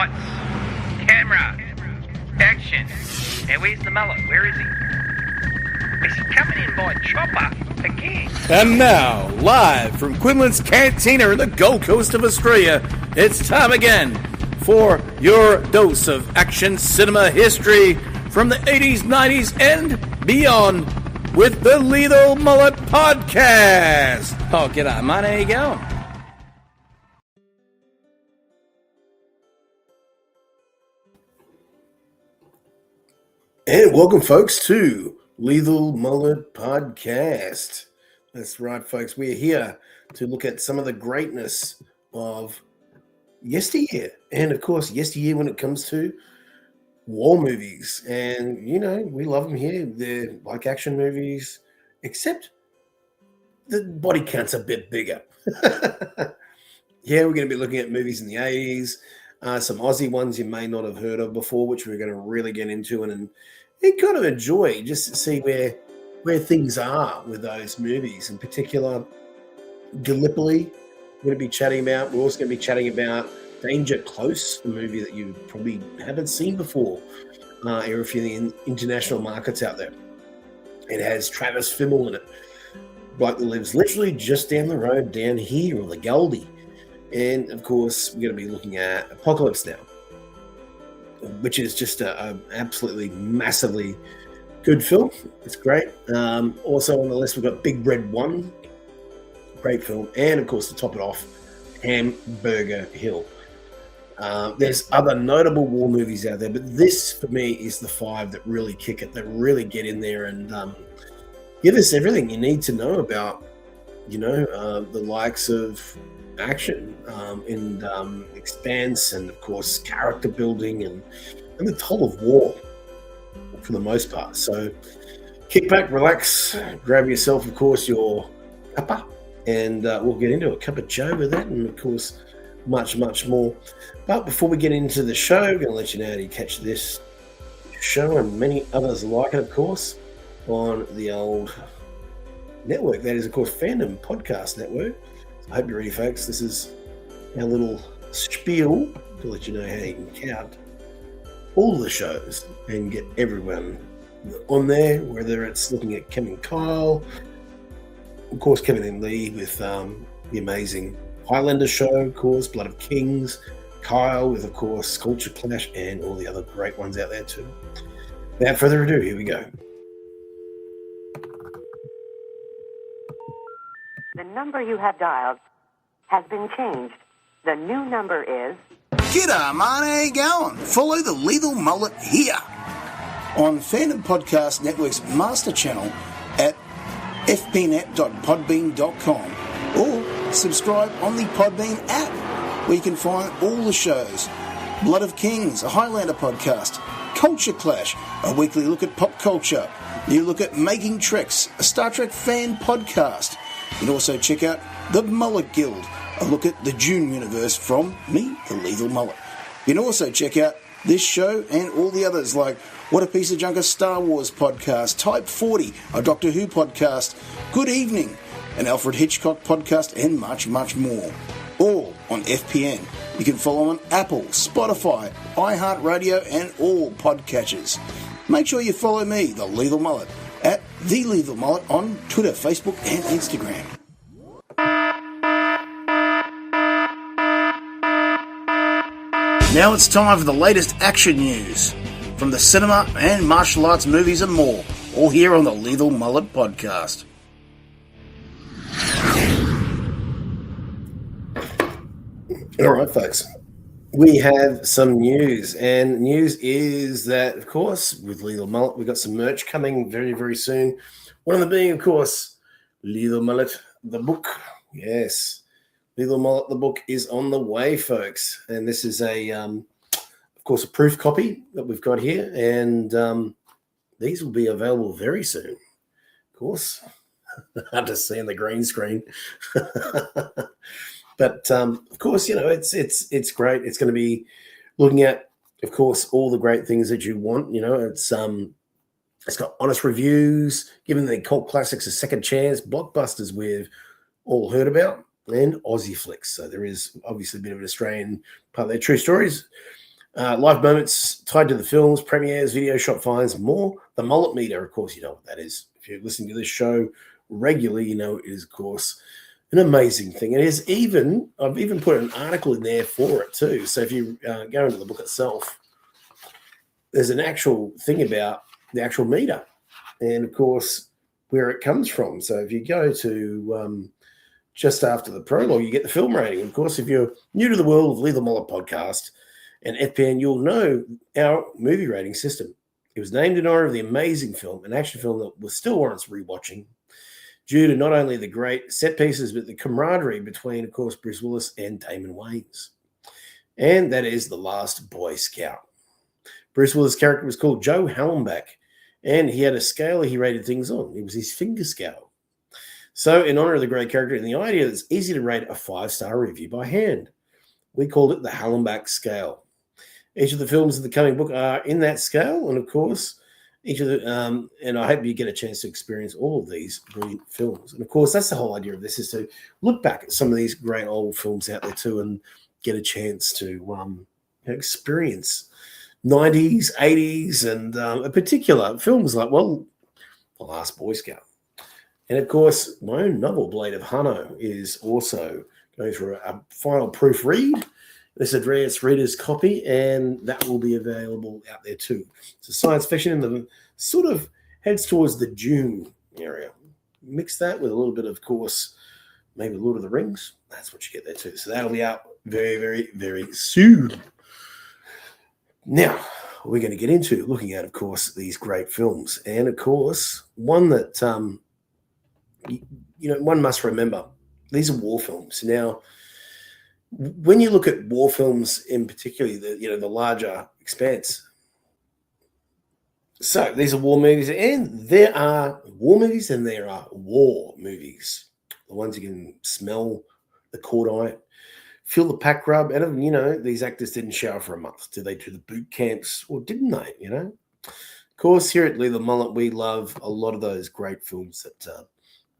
Lights, camera, action. Now where's the mullet? Where is he? Is he coming in by chopper again? And now, live from Quinlan's Cantina in the Gold Coast of Australia, it's time again for your dose of action cinema history from the 80s, 90s, and beyond with the Lethal Mullet Podcast. Oh, g'day, mate. How you going? And welcome, folks, to Lethal Mullet Podcast. That's right, folks. We're here to look at some of the greatness of yesteryear. And, of course, yesteryear when it comes to war movies. And, you know, we love them here. They're like action movies, except the body count's a bit bigger. Yeah, we're going to be looking at movies in the 80s. Some Aussie ones you may not have heard of before, which we're going to really get into and kind of enjoy just to see where things are with those movies. In particular, Gallipoli, we're going to be chatting about. We're also going to be chatting about Danger Close, a movie that you probably haven't seen before, or if you're in international markets out there. It has Travis Fimmel in it, bloke that lives literally just down the road down here on the Goldie. And, of course, we're going to be looking at Apocalypse Now, which is just a absolutely massively good film. It's great. Also on the list, we've got Big Red 1, great film. And, of course, to top it off, Hamburger Hill. There's other notable war movies out there, but this, for me, is the five that really kick it, that really get in there and give us everything you need to know about, you know, the likes of action and expanse and, of course, character building and the toll of war for the most part. So kick back, relax, grab yourself, of course, your cuppa, and we'll get into a cup of joe with that and, of course, much, much more. But before we get into the show, I'm going to let you know how to catch this show and many others like it, of course, on the old network. That is, of course, Fandom Podcast Network. I hope you're ready, folks. This is our little spiel to let you know how you can count all the shows and get everyone on there, whether it's looking at Kevin Kyle, of course, Kevin and Lee with the amazing Highlander show, of course, Blood of Kings, Kyle with, of course, Culture Clash, and all the other great ones out there too. Without further ado, here we go. The number you have dialed has been changed. The new number is... G'day, man. How you going? Follow the Lethal Mullet here on Fandom Podcast Network's master channel at fpnet.podbean.com or subscribe on the Podbean app where you can find all the shows. Blood of Kings, a Highlander podcast. Culture Clash, a weekly look at pop culture. You look at Making Treks, a Star Trek fan podcast. You can also check out The Mullet Guild, a look at the Dune universe from me, the Lethal Mullet. You can also check out this show and all the others like What a Piece of Junk, a Star Wars podcast, Type 40, a Doctor Who podcast, Good Evening, an Alfred Hitchcock podcast, and much, much more. All on FPN. You can follow on Apple, Spotify, iHeartRadio, and all podcatchers. Make sure you follow me, the Lethal Mullet, at The Lethal Mullet on Twitter, Facebook, and Instagram. Now it's time for the latest action news from the cinema and martial arts movies and more, all here on the Lethal Mullet Podcast. All right, folks. We have some news, and news is that, of course, with Lethal Mullet, we've got some merch coming very, very soon. One of them being, of course, Lethal Mullet, the book. Yes, Lethal Mullet, the book is on the way, folks. And this is a, of course, a proof copy that we've got here, and these will be available very soon. Of course, hard to see on the green screen. But, of course, you know, it's great. It's going to be looking at, of course, all the great things that you want. You know, it's got honest reviews, giving the cult classics a second chance, blockbusters we've all heard about, and Aussie flicks. So there is obviously a bit of an Australian part of their true stories. Live moments tied to the films, premieres, video shot finds, more. The Mullet meter, of course, you know what that is. If you're listening to this show regularly, you know it is, of course, an amazing thing. And I've even put an article in there for it too. So if you go into the book itself, there's an actual thing about the actual meter and, of course, where it comes from. So if you go to just after the prologue, you get the film rating. Of course, if you're new to the world of Lethal Mullet podcast and FPN, you'll know our movie rating system. It was named in honor of the amazing film, an action film that still warrants rewatching, due to not only the great set pieces, but the camaraderie between, of course, Bruce Willis and Damon Wayans. And that is The Last Boy Scout. Bruce Willis' character was called Joe Hallenbeck, and he had a scale he rated things on. It was his finger scale. So in honor of the great character and the idea that it's easy to rate a 5-star review by hand, we called it the Hallenbeck scale. Each of the films in the coming book are in that scale, and of course, each of the and I hope you get a chance to experience all of these brilliant films. And of course, that's the whole idea of this, is to look back at some of these great old films out there too, and get a chance to experience 90s, 80s, and in particular films like, well, The Last Boy Scout. And of course, my own novel, Blade of Hanno, is also going through a final proofread. This advanced reader's copy, and that will be available out there too. So science fiction in the sort of heads towards the Dune area. Mix that with a little bit of course, maybe Lord of the Rings. That's what you get there too. So that'll be out very, very, very soon. Now, we're going to get into looking at, of course, these great films. And of course, one that, one must remember, these are war films. Now, when you look at war films in particularly, the larger expanse. So these are war movies, and there are war movies and there are war movies. The ones you can smell the cordite, feel the pack rub, and these actors didn't shower for a month. Did they do the boot camps, or didn't they? Of course, here at Lethal Mullet, we love a lot of those great films that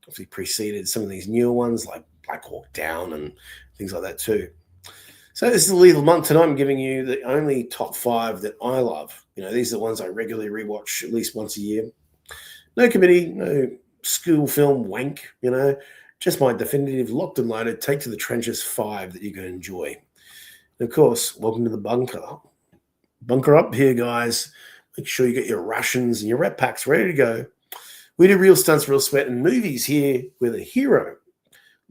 obviously preceded some of these newer ones like Black Hawk Down and things like that too. So this is the Lethal Month. Tonight I'm giving you the only top 5 that I love. These are the ones I regularly rewatch at least once a year. No committee, no school film wank, just my definitive locked and loaded, take to the trenches 5 that you can enjoy. And of course, welcome to the bunker. Bunker up here, guys. Make sure you get your rations and your rep packs ready to go. We do real stunts, real sweat, and movies here where the hero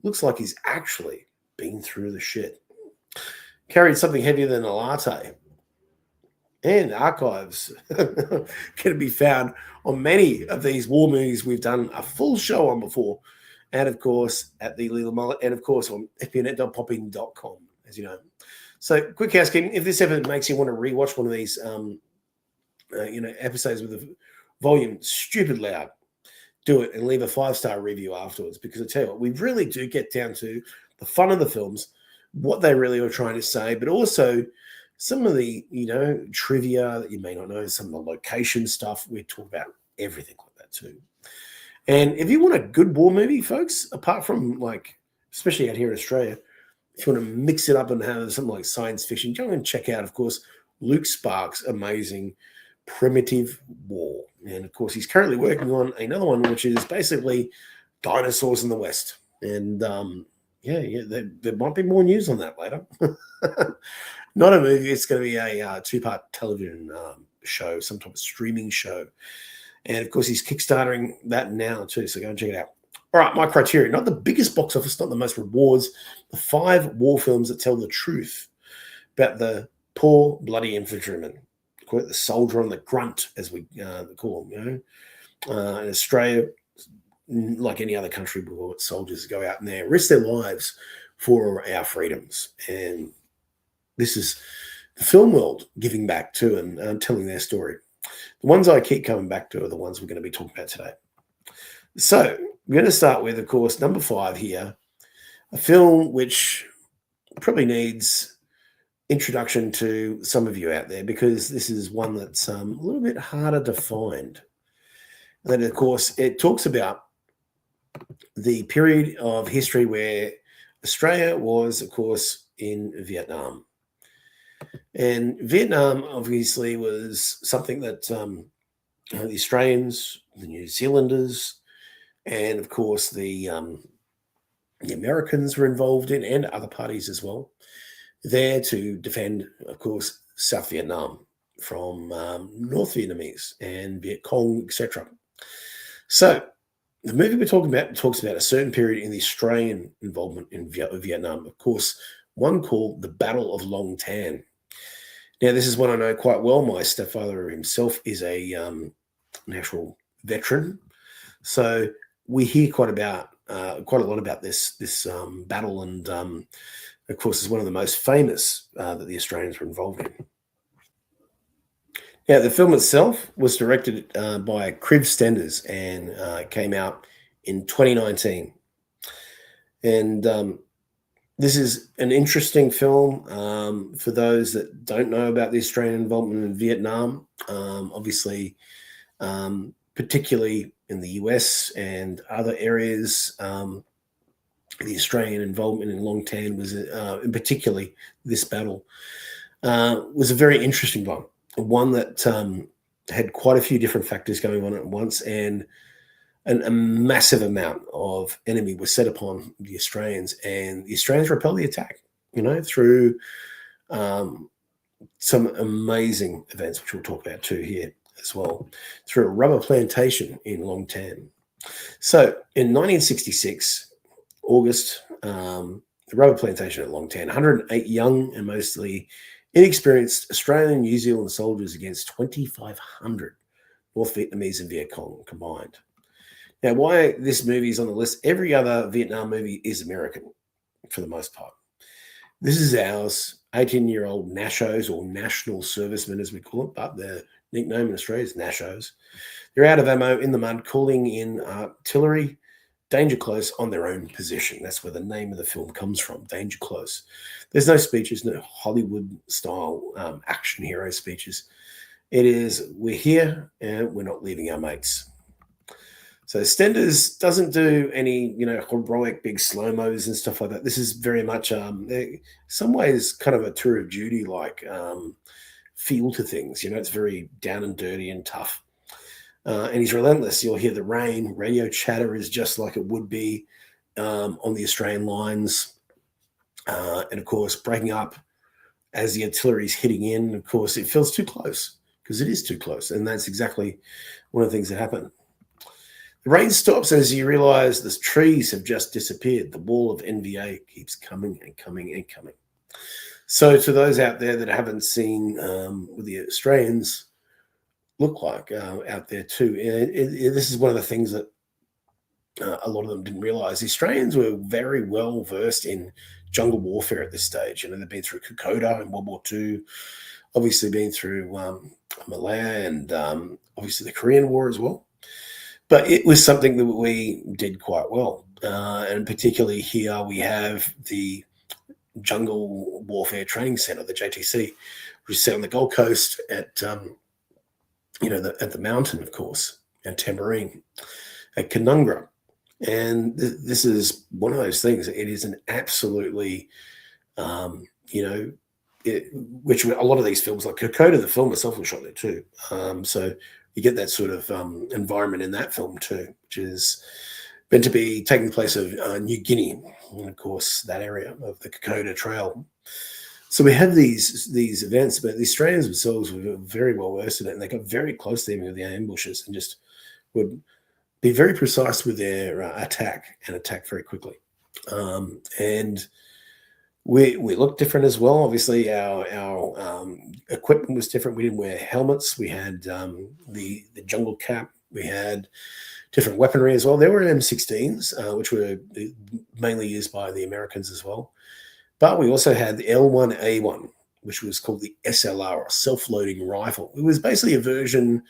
looks like he's actually been through the shit. Carried something heavier than a latte. And archives can be found on many of these war movies we've done a full show on before. And of course, at the Lethal Mullet, and of course on fpnet.popping.com, as you know. So, quick housekeeping. If this ever makes you want to rewatch one of these, episodes with the volume stupid loud, do it and leave a 5-star review afterwards. Because I tell you what, we really do get down to the fun of the films, what they really are trying to say, but also some of the, trivia that you may not know, some of the location stuff. We talk about everything like that too. And if you want a good war movie, folks, apart from especially out here in Australia, if you want to mix it up and have something like science fiction, go and check out, of course, Luke Sparks' amazing Primitive War. And of course, he's currently working on another one, which is basically dinosaurs in the West. And there might be more news on that later. Not a movie. It's going to be a 2-part television show, some type of streaming show. And of course, he's kickstarting that now too. So go and check it out. All right, my criteria: not the biggest box office, not the most rewards. The 5 war films that tell the truth about the poor, bloody infantryman, the soldier on the grunt, as we call him. In Australia, like any other country, we want soldiers go out in there, risk their lives for our freedoms. And this is the film world giving back to and telling their story. The ones I keep coming back to are the ones we're going to be talking about today. So we're going to start with, of course, number 5 here, a film which probably needs introduction to some of you out there, because this is one that's a little bit harder to find. And of course, it talks about the period of history where Australia was, of course, in Vietnam. And Vietnam obviously was something that the Australians, the New Zealanders, and of course the Americans were involved in, and other parties as well, there to defend, of course, South Vietnam from North Vietnamese and Viet Cong, etc. So the movie we're talking about talks about a certain period in the Australian involvement in Vietnam, of course, one called the Battle of Long Tan. Now, this is one I know quite well. My stepfather himself is an actual veteran, so we hear quite a lot about this battle, and of course, it's one of the most famous that the Australians were involved in. Now, the film itself was directed by Kriv Stenders and came out in 2019. And this is an interesting film for those that don't know about the Australian involvement in Vietnam. Obviously, particularly in the US and other areas, the Australian involvement in Long Tan was, in particularly this battle, was a very interesting one that had quite a few different factors going on at once, and a massive amount of enemy was set upon the Australians, and the Australians repelled the attack, through some amazing events, which we'll talk about too here as well, through a rubber plantation in Long Tan. So in 1966, August, the rubber plantation at Long Tan, 108 young and mostly inexperienced Australian and New Zealand soldiers against 2,500 North Vietnamese and Viet Cong combined. Now, why this movie is on the list, every other Vietnam movie is American for the most part. This is ours, 18-year-old Nashos, or National Servicemen as we call it, but their nickname in Australia is Nashos. They're out of ammo in the mud, calling in artillery, danger close on their own position. That's where the name of the film comes from, Danger Close. There's no speeches, no Hollywood-style action hero speeches. It is, we're here and we're not leaving our mates. So Stenders doesn't do any, heroic big slow-mos and stuff like that. This is very much, in some ways, kind of a tour of duty-like feel to things. It's very down and dirty and tough. And he's relentless. You'll hear the rain. Radio chatter is just like it would be on the Australian lines. And, of course, breaking up as the artillery is hitting in. Of course, it feels too close, because it is too close. And that's exactly one of the things that happen. The rain stops as you realize the trees have just disappeared. The wall of NVA keeps coming and coming and coming. So to those out there that haven't seen what the Australians look like out there too, this is one of the things that a lot of them didn't realize. The Australians were very well versed in jungle warfare at this stage. They've been through Kokoda in World War II, obviously been through Mullet, and obviously the Korean War as well. But it was something that we did quite well. And particularly here we have the Jungle Warfare Training Centre, the JTC, which is set on the Gold Coast at, at the mountain, of course, at Tamborine, at Canungra. And this is one of those things. It is an absolutely, which a lot of these films, like Kokoda, the film itself was shot there too. So you get that sort of environment in that film too, which is meant to be taking place of New Guinea, and of course that area of the Kokoda Trail. So we have these events, but the Australians themselves were very well versed in it, and they got very close to them with their ambushes and just would be very precise with their attack very quickly. And we looked different as well. Obviously, our equipment was different. We didn't wear helmets. We had the jungle cap. We had different weaponry as well. There were M16s, which were mainly used by the Americans as well. But we also had the L1A1, which was called the SLR, or self-loading rifle. It was basically a version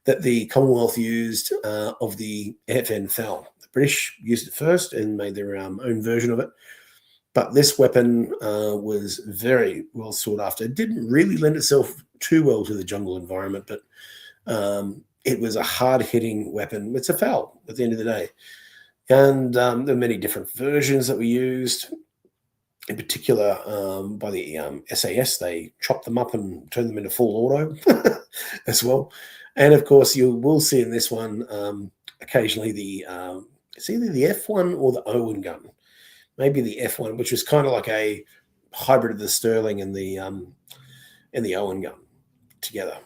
that the Commonwealth used of the FN FAL. The British used it first and made their own version of it. But this weapon was very well sought after. It didn't really lend itself too well to the jungle environment, but it was a hard-hitting weapon. It's a FAL at the end of the day. And there are many different versions that we used. in particular by the SAS. They chopped them up and turned them into full auto as well. And of course, you will see in this one occasionally it's either the F1 or the Owen gun. Maybe the F1, which was kind of like a hybrid of the Sterling and the Owen gun together,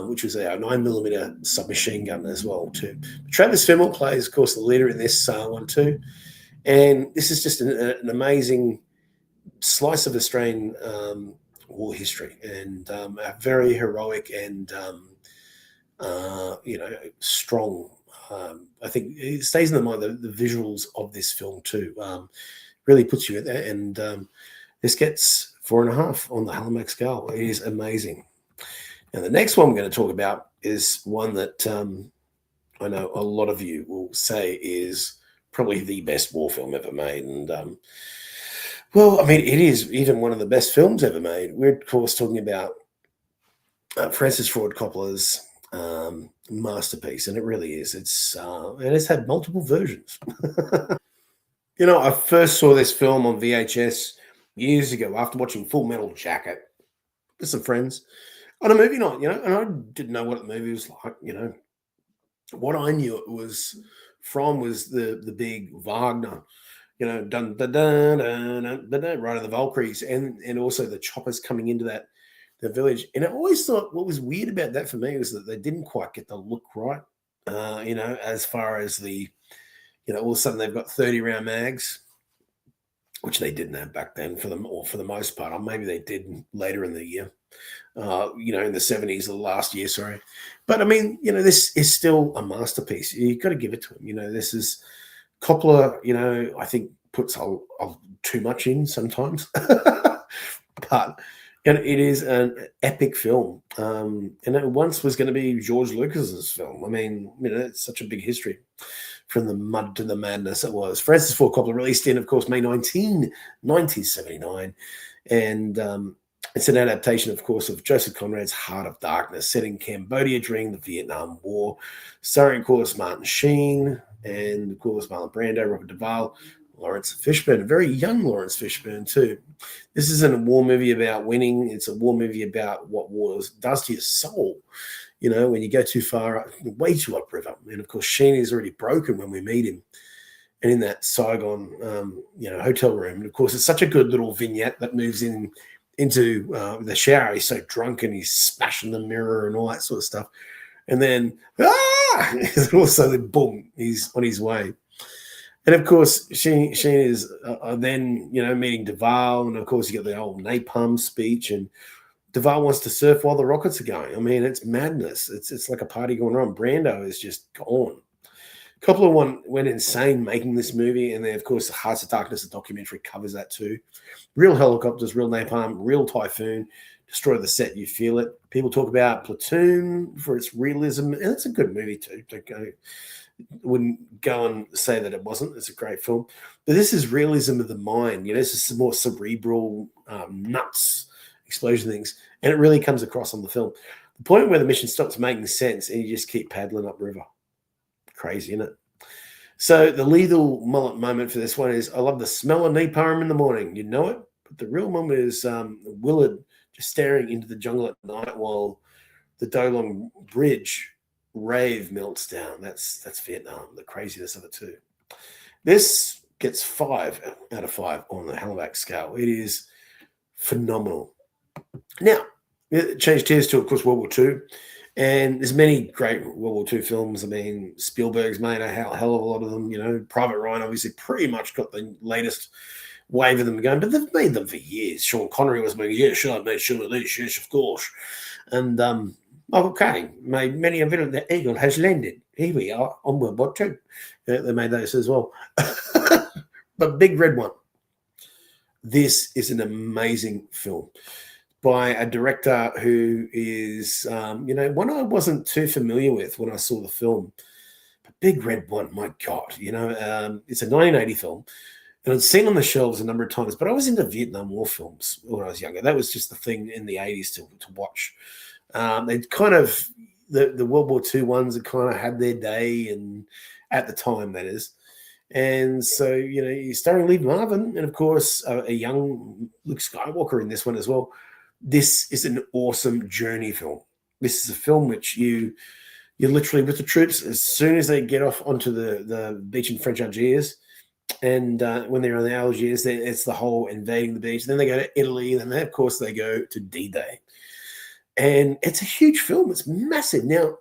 which was a 9mm submachine gun as well too. Travis Fimmel plays, of course, the leader in this one too. And this is just an amazing slice of Australian war history, and a very heroic and strong. I think it stays in the mind. The visuals of this film too really puts you in there, and this gets 4.5 on the Hallmark scale. It is amazing. And the next one we're going to talk about is one that I know a lot of you will say is probably the best war film ever made. And, well, I mean, it is even one of the best films ever made. We're, of course, talking about Francis Ford Coppola's masterpiece, and it really is. And it's had multiple versions. I first saw this film on VHS years ago after watching Full Metal Jacket with some friends on a movie night, and I didn't know what the movie was like, What I knew it was from was the big Wagner, dun dun dun dun dun, dun, right of the Valkyries, and also the choppers coming into the village. And I always thought what was weird about that for me was that they didn't quite get the look right, as far as the, all of a sudden they've got 30-round mags, which they didn't have back then for the most part. Or maybe they did later in the year, in the 70s, the last year, sorry. But I mean, this is still a masterpiece. You've got to give it to him. This is Coppola, I think puts too much in sometimes, but it is an epic film. And it once was going to be George Lucas's film. I mean, it's such a big history. From the mud to the madness it was. Francis Ford Coppola released in, of course, May 19, 1979. And it's an adaptation, of course, of Joseph Conrad's Heart of Darkness, set in Cambodia during the Vietnam War, starring, of course, Martin Sheen and, of course, Marlon Brando, Robert Duvall, Lawrence Fishburne, a very young Lawrence Fishburne too. This isn't a war movie about winning. It's a war movie about what war does to your soul. When you go too far, way too upriver. And of course, Sheen is already broken when we meet him. And in that Saigon, hotel room. And of course, it's such a good little vignette that moves into the shower. He's so drunk and he's smashing the mirror and all that sort of stuff. And then, and all of a sudden, boom, he's on his way. And of course, Sheen is then, meeting Duvall. And of course, you got the old napalm speech, and Duvall wants to surf while the rockets are going. I mean, it's madness. It's like a party going on. Brando is just gone. Coppola went insane making this movie. And then, of course, the Hearts of Darkness, the documentary, covers that too. Real helicopters, real napalm, real typhoon. Destroy the set, you feel it. People talk about Platoon for its realism. And it's a good movie too. Wouldn't go and say that it wasn't. It's a great film. But this is realism of the mind. This is some more cerebral, nuts explosion things, and it really comes across on the film. The point where the mission stops making sense and you just keep paddling upriver. Crazy, isn't it? So the lethal mullet moment for this one is, I love the smell of napalm in the morning. You know it, but the real moment is Willard just staring into the jungle at night while the Dolong Bridge rave melts down. That's Vietnam, the craziness of it too. This gets 5 out of 5 on the Hallmark scale. It is phenomenal. Now, it changed tears to, of course, World War II. And there's many great World War II films. I mean, Spielberg's made a hell of a lot of them. Private Ryan obviously pretty much got the latest wave of them going, but they've made them for years. Sean Connery was making, yeah, sure, I've made sure of these, yes, of course. And Michael Caine made many of it. The Eagle has landed. Here we are on World War II. Yeah, they made those as well. But Big Red One. This is an amazing film by a director who is, one I wasn't too familiar with when I saw the film. But Big Red One, my God, it's a 1980 film. And I'd seen on the shelves a number of times, but I was into Vietnam War films when I was younger. That was just the thing in the 80s to watch. They'd kind of, the World War II ones had kind of had their day, and at the time, that is. And so, you're starring Lee Marvin and, of course, a young Luke Skywalker in this one as well. This is an awesome journey film. This is a film which you're literally with the troops as soon as they get off onto the beach in French Algiers. And when they're on the Algiers, it's the whole invading the beach. Then they go to Italy. And then, of course, they go to D-Day. And it's a huge film. It's massive. Now,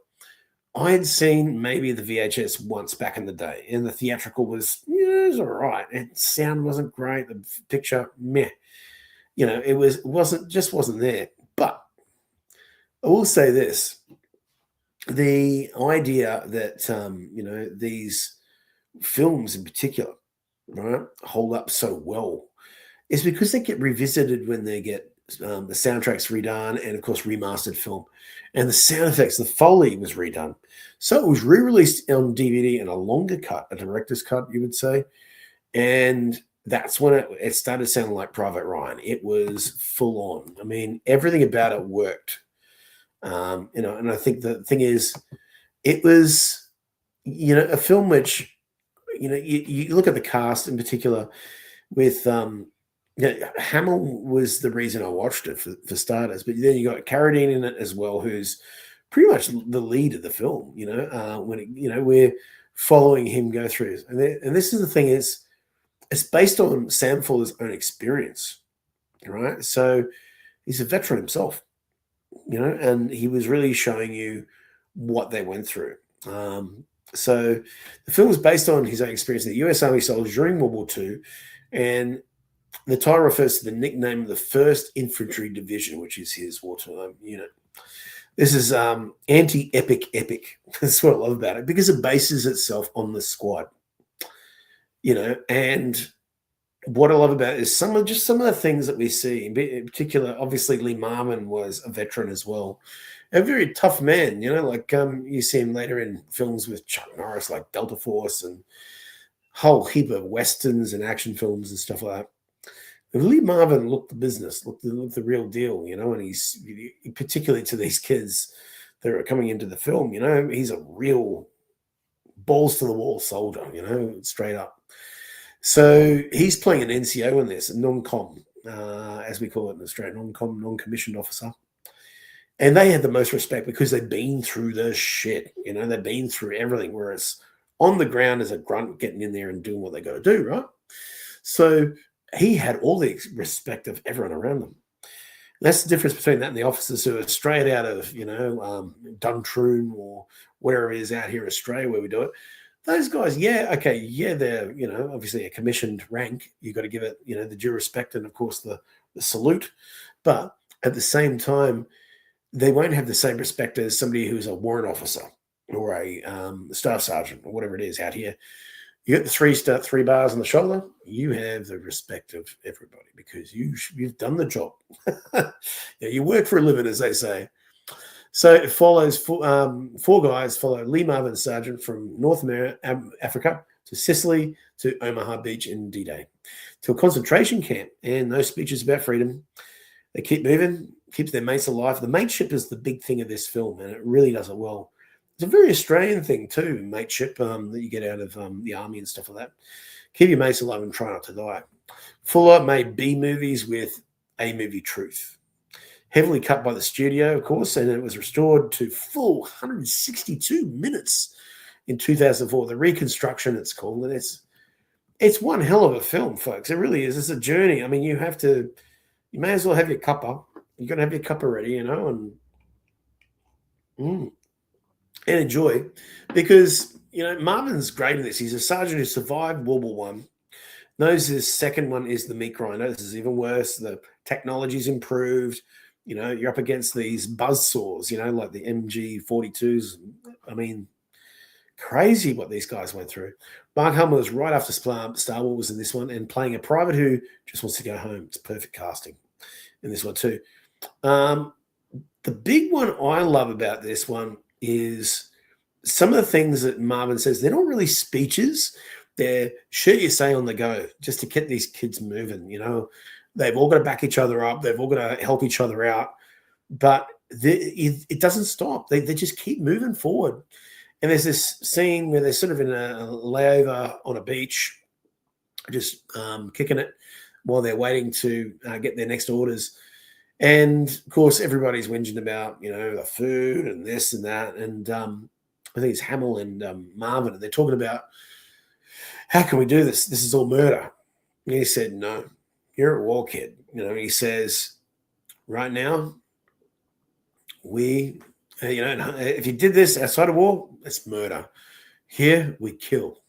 I had seen maybe the VHS once back in the day, and the theatrical was all right. And sound wasn't great. The picture, meh. It wasn't there. But I will say this: the idea that these films in particular, right, hold up so well is because they get revisited when they get the soundtracks redone and, of course, remastered film. And the sound effects, the Foley was redone. So it was re-released on DVD in a longer cut, a director's cut, you would say. And that's when it started sounding like Private Ryan. It was full on. I mean, everything about it worked. And I think the thing is, it was, a film which, you look at the cast in particular with, Hamill was the reason I watched it for starters, but then you got Carradine in it as well, who's pretty much the lead of the film. We're following him go through, and this is the thing is, it's based on Sam Fuller's own experience, right? So he's a veteran himself, and he was really showing you what they went through. So the film was based on his own experience in the U.S. Army soldiers during World War II, and the title refers to the nickname of the 1st Infantry Division, which is his wartime unit. This is anti-epic epic. That's what I love about it, because it bases itself on the squad. And what I love about it is some of the things that we see. In particular, obviously, Lee Marvin was a veteran as well. A very tough man, you see him later in films with Chuck Norris, like Delta Force, and a whole heap of westerns and action films and stuff like that. Lee Marvin looked the business, looked the real deal, and he's particularly to these kids that are coming into the film, he's a real balls to the wall soldier, straight up. So he's playing an NCO in this, a non-com, as we call it in Australia, non-com, non-commissioned officer. And they had the most respect because they've been through the shit, they've been through everything, whereas on the ground as a grunt getting in there and doing what they got to do, right? So he had all the respect of everyone around them. That's the difference between that and the officers who are straight out of, Duntroon or wherever it is out here in Australia where we do it. Those guys, they're, obviously a commissioned rank. You've got to give it, the due respect and, of course, the salute. But at the same time, they won't have the same respect as somebody who's a warrant officer or a staff sergeant or whatever it is out here. You get the three bars on the shoulder, you have the respect of everybody because you've done the job. You work for a living, as they say. So it follows four guys follow Lee Marvin, sergeant, from North Africa to Sicily to Omaha Beach in D-Day to a concentration camp, and no speeches about freedom. They keep moving, keeps their mates alive. The mateship is the big thing of this film, and it really does it well. It's a very Australian thing too, mateship, that you get out of the army and stuff like that. Keep your mates alive and try not to die. Fuller made B movies with A movie truth. Heavily cut by the studio, of course, and it was restored to full 162 minutes in 2004. The reconstruction, it's called, and it's one hell of a film, folks. It really is. It's a journey. I mean, you may as well have your cuppa. You're going to have your cuppa ready, and enjoy, because Marvin's great in this. He's a sergeant who survived World War I. Knows his second one is the meat grinder. This is even worse. The technology's improved. You're up against these buzzsaws, like the MG42s. I mean, crazy what these guys went through. Mark Hamill was right after Star Wars in this one, and playing a private who just wants to go home. It's perfect casting in this one too. The big one I love about this one is some of the things that Marvin says. They're not really speeches. They're shit you say on the go just to get these kids moving. They've all got to back each other up. They've all got to help each other out. But it doesn't stop. They just keep moving forward. And there's this scene where they're sort of in a layover on a beach, just kicking it while they're waiting to get their next orders. And of course, everybody's whinging about, the food and this and that. And I think it's Hamill and Marvin, and they're talking about, how can we do this? This is all murder. And he said, no, you're a war kid. He says, right now, if you did this outside of war, it's murder. Here, we kill.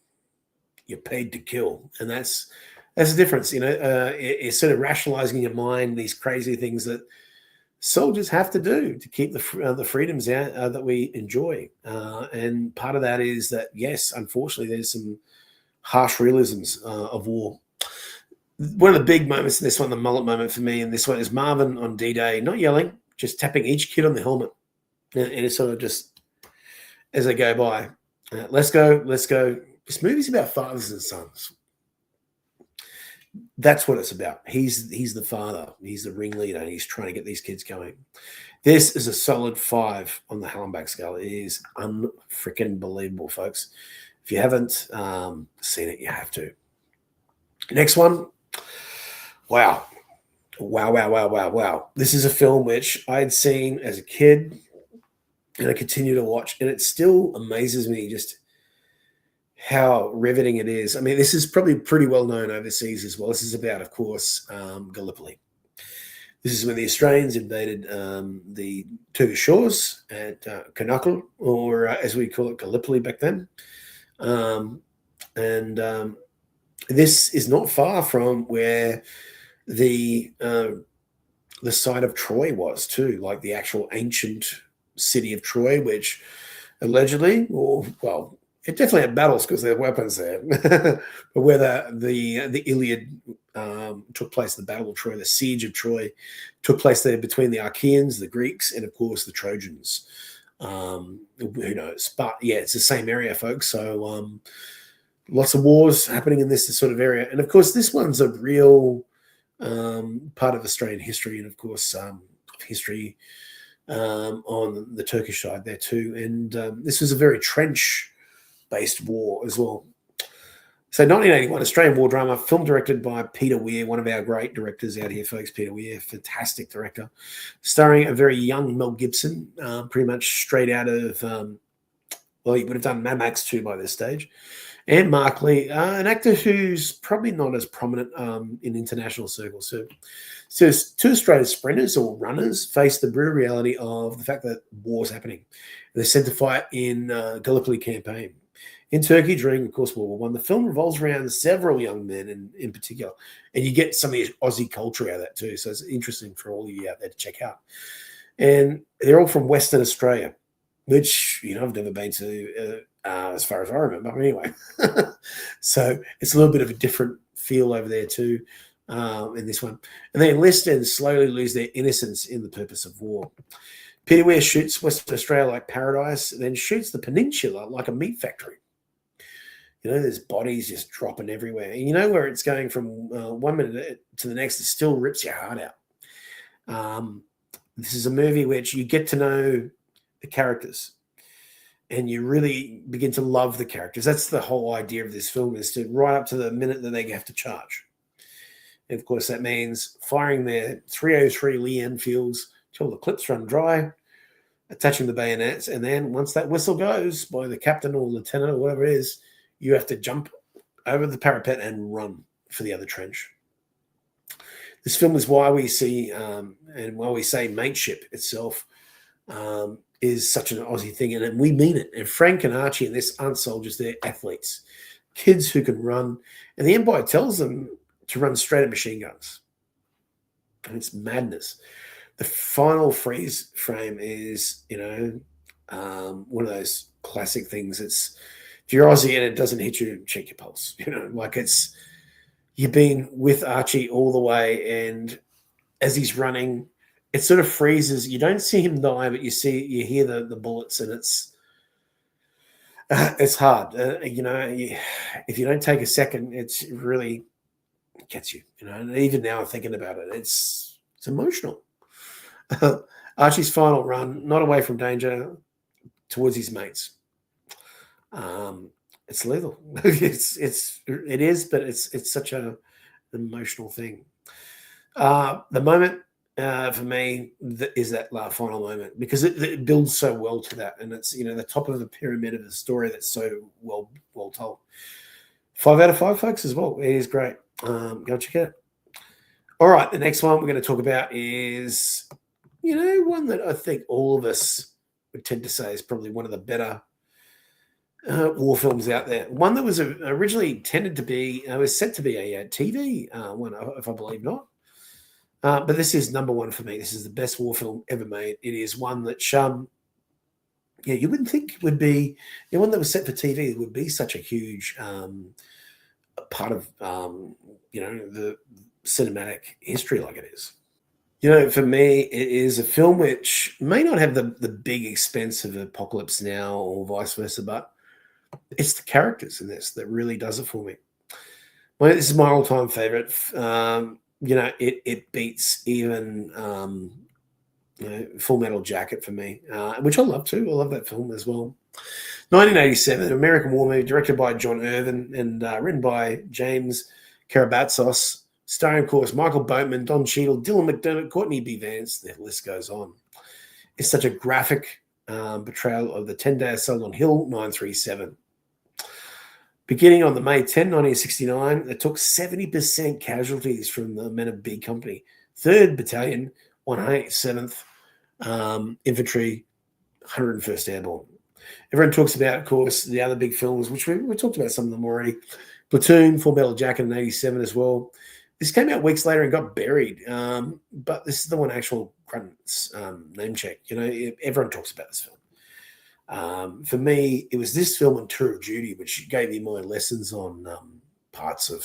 You're paid to kill. And that's the difference. It's sort of rationalizing in your mind these crazy things that soldiers have to do to keep the freedoms out that we enjoy. And part of that is that, yes, unfortunately, there's some harsh realisms of war. One of the big moments in this one, the mullet moment for me, and this one is Marvin on D-Day, not yelling, just tapping each kid on the helmet. And it's sort of just, as they go by, let's go. This movie's about fathers and sons. That's what it's about. He's the father. He's the ringleader, and he's trying to get these kids going. This is a solid 5 on the Hallenbach scale. It is unfreaking believable, folks. If you haven't seen it, you have to. Next one. Wow. This is a film which I had seen as a kid, and I continue to watch, and it still amazes me just how riveting it is. I mean, this is probably pretty well known overseas as well. This is about, of course, Gallipoli. This is when the Australians invaded the Turkish shores at Konakol, or as we call it, Gallipoli back then. This is not far from where the site of Troy was too, like the actual ancient city of Troy, which allegedly, it definitely had battles because there were weapons there. But where the Iliad took place, the Battle of Troy, the Siege of Troy, took place there between the Achaeans, the Greeks, and of course the Trojans. Who knows? But yeah, it's the same area, folks. So lots of wars happening in this sort of area, and of course this one's a real part of Australian history, and of course history on the Turkish side there too. And this was a very trench-based war as well. So 1981, Australian war drama, film directed by Peter Weir, one of our great directors out here, folks. Peter Weir, fantastic director, starring a very young Mel Gibson, pretty much straight out of, he would have done Mad Max 2 by this stage. And Mark Lee, an actor who's probably not as prominent in international circles. So two Australian sprinters or runners face the brutal reality of the fact that war's happening. They're sent to fight in Gallipoli campaign in Turkey during, of course, World War I. The film revolves around several young men in particular, and you get some of the Aussie culture out of that too. So it's interesting for all of you out there to check out. And they're all from Western Australia, which, I've never been to as far as I remember. But anyway, so it's a little bit of a different feel over there too in this one. And they enlist and slowly lose their innocence in the purpose of war. Peter Weir shoots Western Australia like paradise, and then shoots the peninsula like a meat factory. There's bodies just dropping everywhere. And where it's going from 1 minute to the next, it still rips your heart out. This is a movie which you get to know the characters, and you really begin to love the characters. That's the whole idea of this film, is to right up to the minute that they have to charge. And of course, that means firing their 303 Lee Enfields till the clips run dry, attaching the bayonets, and then once that whistle goes by the captain or lieutenant or whatever it is, you have to jump over the parapet and run for the other trench. This film is why we see, and why we say mateship itself is such an Aussie thing, and we mean it. And Frank and Archie and this aren't soldiers, they're athletes, kids who can run. And the Empire tells them to run straight at machine guns. And it's madness. The final freeze frame is, one of those classic things. It's, if you're Aussie and it doesn't hit you, check your pulse. You've been with Archie all the way, and as he's running, it sort of freezes. You don't see him die, but you hear the bullets, and it's hard. If you don't take a second, it's really gets you. And even now, thinking about it, it's emotional. Archie's final run, not away from danger, towards his mates. It's lethal. It is, but it's such an emotional thing. The moment for me is that final moment, because it builds so well to that, and it's the top of the pyramid of the story that's so well told. 5 out of 5, folks, as well. It is great. Go check it out. All right, the next one we're going to talk about is one that I think all of us would tend to say is probably one of the better war films out there. One that was originally intended to be, was set to be a TV one, if I believe not. But this is number one for me. This is the best war film ever made. It is one that, you wouldn't think would be one that was set for TV. It would be such a huge part of, the cinematic history like it is. For me, it is a film which may not have the big expense of Apocalypse Now or vice versa, but it's the characters in this that really does it for me. This is my all-time favorite. It beats even Full Metal Jacket for me, which I love too. I love that film as well. 1987, an American war movie directed by John Irvin and written by James Karabatsos, starring, of course, Michael Boatman, Don Cheadle, Dylan McDermott, Courtney B. Vance. The list goes on. It's such a graphic portrayal of the 10-day assault on Hill 937. Beginning on the May 10, 1969, it took 70% casualties from the men of B Company, 3rd Battalion, 187th Infantry, 101st Airborne. Everyone talks about, of course, the other big films, which we talked about some of them already. Platoon, Full Metal Jacket in 87 as well. This came out weeks later and got buried, but this is the one actual Grunt's name check. Everyone talks about this film. For me, it was this film and Tour of Duty, which gave me my lessons on parts of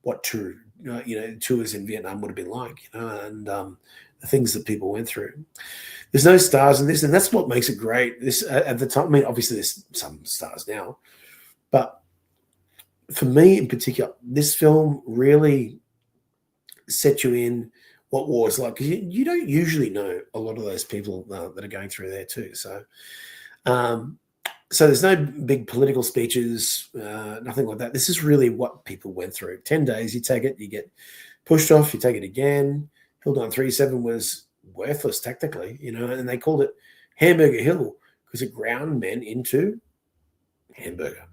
what tours in Vietnam would have been like, and the things that people went through. There's no stars in this, and that's what makes it great. This at the time, obviously there's some stars now, but for me in particular, this film really set you in what war is like, because you don't usually know a lot of those people that are going through there too. So there's no big political speeches, nothing like that. This is really what people went through. 10 days, you take it, you get pushed off, you take it again. Hill 937 was worthless tactically, and they called it Hamburger Hill because it ground men into hamburger.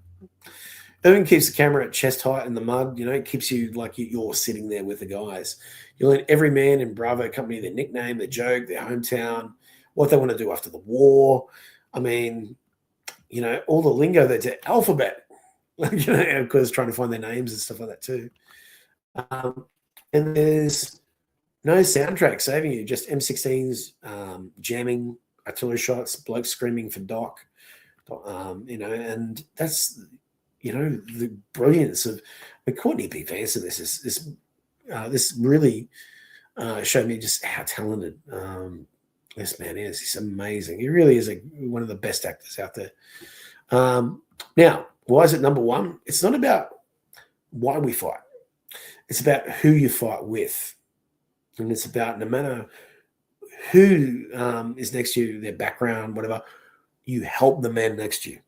Irving keeps the camera at chest height in the mud. It keeps you like you're sitting there with the guys. You learn every man in Bravo Company their nickname, their joke, their hometown, what they want to do after the war. I mean, all the lingo that's alphabet, of course, trying to find their names and stuff like that too. And there's no soundtrack saving you, just M16s jamming, artillery shots, blokes screaming for Doc, and that's, the brilliance of Courtney B. Vance in this really showed me just how talented this man is. He's amazing. He really is one of the best actors out there. Now, why is it number one? It's not about why we fight. It's about who you fight with. And it's about no matter who is next to you, their background, whatever, you help the man next to you.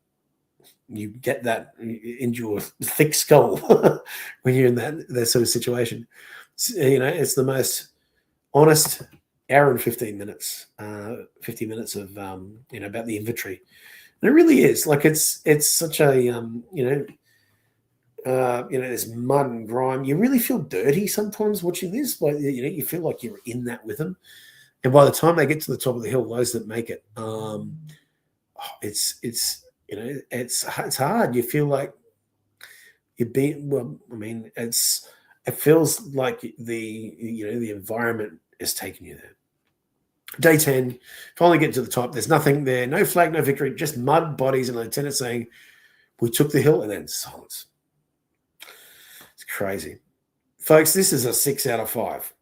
You get that into your thick skull when you're in that sort of situation. It's the most honest hour and 15 minutes, 50 minutes of, about the infantry. And it really is like, it's such a, there's mud and grime. You really feel dirty sometimes watching this. Like, you feel like you're in that with them. And by the time they get to the top of the hill, those that make it, it's hard. You feel like you're being, it feels like the environment is taking you there. Day 10, finally get to the top. There's nothing there, no flag, no victory, just mud, bodies, and a lieutenant saying, "We took the hill," and then silence. It's crazy. Folks, this is a 6 out of 5.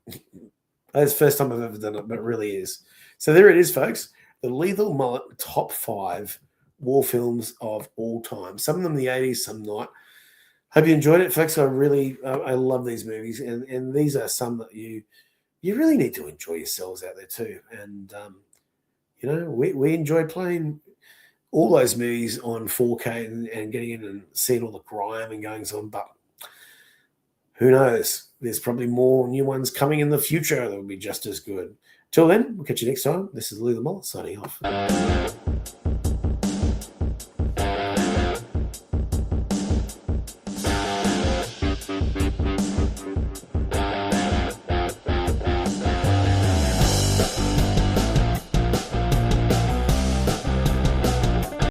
That's the first time I've ever done it, but it really is. So there it is, folks. The Lethal Mullet top 5 war films of all time. Some of them in the 80s, some not. Hope you enjoyed it, folks. I love these movies, and these are some that you really need to enjoy yourselves out there too. And we enjoy playing all those movies on 4K and getting in and seeing all the grime and goings on. But who knows? There's probably more new ones coming in the future that will be just as good. Till then, we'll catch you next time. This is Lee the Mullet signing off.